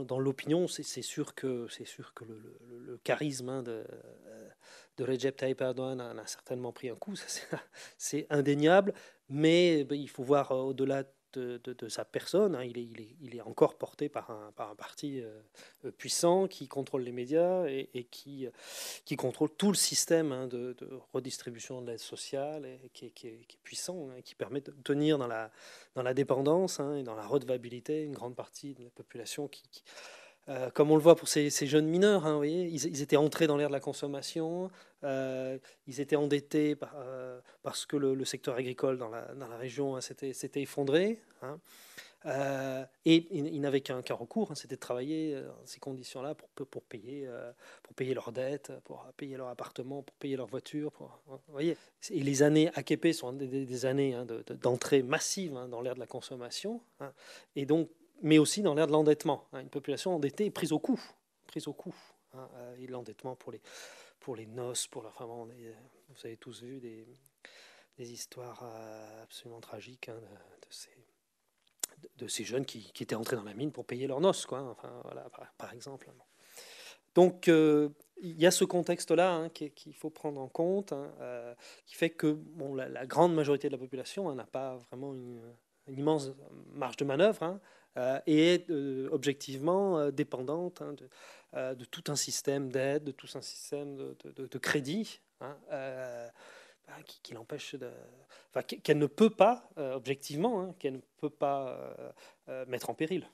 Dans l'opinion, c'est sûr que le charisme de Recep Tayyip Erdogan a certainement pris un coup, ça, c'est indéniable, mais il faut voir au-delà de sa personne, hein. Il est encore porté par un parti puissant qui contrôle les médias et qui contrôle tout le système, hein, de redistribution de l'aide sociale et qui est puissant, hein, qui permet de tenir dans la dépendance, hein, et dans la redevabilité une grande partie de la population comme on le voit pour ces jeunes mineurs, hein, vous voyez, ils étaient entrés dans l'ère de la consommation, ils étaient endettés parce que le secteur agricole dans la région, hein, s'était effondré, hein. Et ils n'avaient qu'un recours, hein, c'était de travailler dans ces conditions-là pour payer leurs dettes, pour payer leur appartement, pour payer leur voiture. Vous voyez, et les années AKP sont des années, hein, d'entrée massive, hein, dans l'ère de la consommation, hein, et donc, mais aussi dans l'ère de l'endettement, hein, une population endettée et prise au coup, hein, et l'endettement pour les noces, pour la femme. Vous avez tous vu des histoires absolument tragiques, hein, de ces jeunes qui étaient entrés dans la mine pour payer leurs noces, quoi. Enfin, voilà, par exemple. Donc, il y a ce contexte-là, hein, qu'il faut prendre en compte, hein, qui fait que bon, la grande majorité de la population, hein, n'a pas vraiment une immense marge de manœuvre, hein, et est objectivement dépendante, hein, de tout un système d'aide, de tout un système de crédit, hein, qui l'empêche de, enfin, qu'elle ne peut pas, objectivement, hein, qu'elle ne peut pas mettre en péril.